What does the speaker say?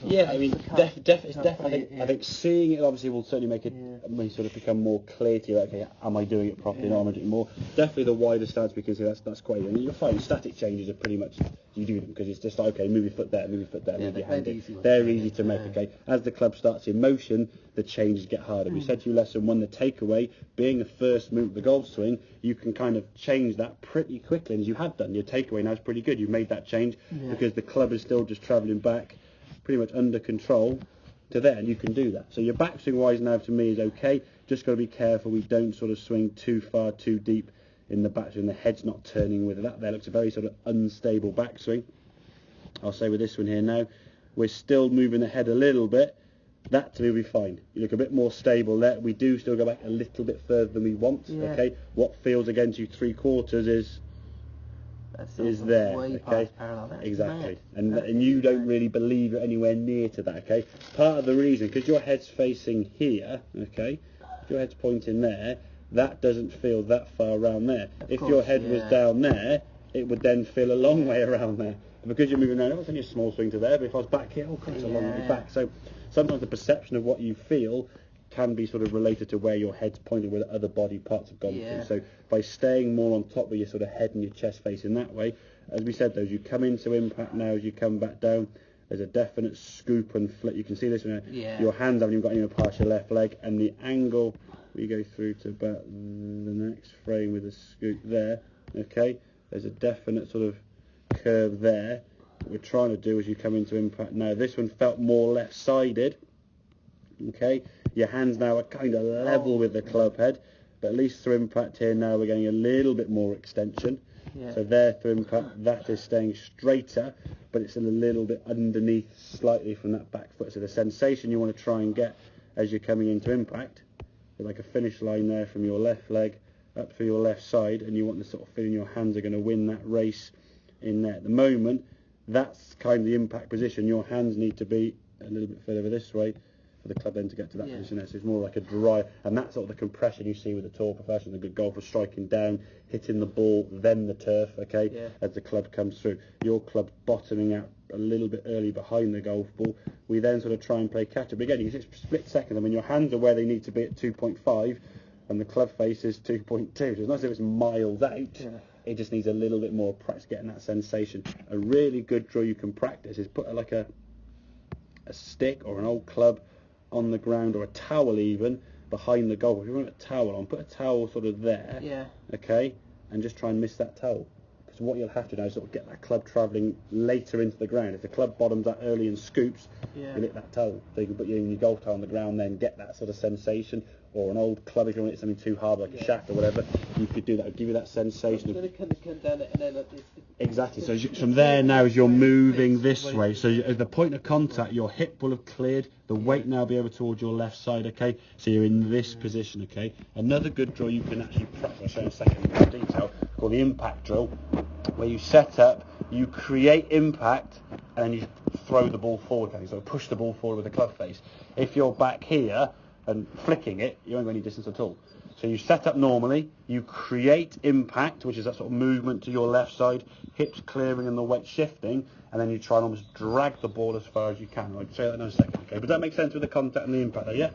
Yeah, I mean, definitely. I think seeing it obviously will certainly make it may sort of become more clear to you. Okay, am I doing it properly? Not am I doing more? Definitely the wider stance, because that's quite. And you'll find static changes are pretty much you do them because it's just like, okay, move your foot there, move your foot there, move your hand there. They're easy to make. Okay, as the club starts in motion, the changes get harder. We said to you lesson one, the takeaway being the first move of the golf swing, you can kind of change that pretty quickly, and as you have done. Your takeaway now is pretty good. You've made that change because the club is still just travelling back, pretty much under control to there, and you can do that. So your backswing wise now to me is okay. Just got to be careful we don't sort of swing too far, too deep in the backswing. The head's not turning with it. That there looks a very sort of unstable backswing. I'll say with this one here now, we're still moving the head a little bit. That to me will be fine. You look a bit more stable there. We do still go back a little bit further than we want. Okay, what feels against you 3/4 is there, okay? Exactly, and you don't really believe you're anywhere near to that, okay? Part of the reason, because your head's facing here, okay, if your head's pointing there, that doesn't feel that far around there. If your head was down there, it would then feel a long way around there. And because you're moving around, it's only a small swing to there, but if I was back here, oh, it's a long way back. So sometimes the perception of what you feel can be sort of related to where your head's pointing, where the other body parts have gone through. So by staying more on top of your sort of head and your chest facing that way, as we said, though, as you come into impact now, as you come back down, there's a definite scoop and flip. You can see this one. Your hands haven't even got anywhere past your left leg, and the angle we go through to about the next frame with the scoop there. Okay, there's a definite sort of curve there. What we're trying to do as you come into impact now, this one felt more left-sided. Okay, your hands now are kind of level with the club head, but at least through impact here now we're getting a little bit more extension. So there through impact, that is staying straighter, but it's a little bit underneath slightly from that back foot. So the sensation you want to try and get as you're coming into impact, like a finish line there from your left leg up through your left side, and you want the sort of feeling your hands are going to win that race in there. At the moment, that's kind of the impact position. Your hands need to be a little bit further this way for the club then to get to that position there. So it's more like a dry, and that's sort of the compression you see with the tour professionals, the good golfers striking down, hitting the ball, then the turf, okay, as the club comes through. Your club bottoming out a little bit early behind the golf ball. We then sort of try and play catch up. But again, it's split second. I mean, your hands are where they need to be at 2.5, and the club face is 2.2. So it's not as if it's miles out. It just needs a little bit more practice getting that sensation. A really good drill you can practice is put like a stick or an old club on the ground, or a towel even behind the goal. If you want a towel on, put a towel sort of there, okay, and just try and miss that towel. So what you'll have to do is sort of get that club travelling later into the ground. If the club bottoms out early and scoops, you hit that towel. So you can put your golf towel on the ground, then get that sort of sensation. Or an old club, if you want to hit something too hard, like a shaft or whatever, you could do that. It'll give you that sensation. It's going to come down and then like this. Exactly. So from there now, as you're moving this way, so at the point of contact, your hip will have cleared. The weight now will be over towards your left side. Okay. So you're in this position. Okay. Another good drill you can actually practice. I'll show you in a second in more detail. Called the impact drill, where you set up, you create impact, and then you throw the ball forward. Okay. So push the ball forward with the club face. If you're back here and flicking it, you won't go any distance at all. So you set up normally, you create impact, which is that sort of movement to your left side, hips clearing and the weight shifting, and then you try and almost drag the ball as far as you can. I'll say that in a second, okay? But that makes sense with the contact and the impact there, yeah?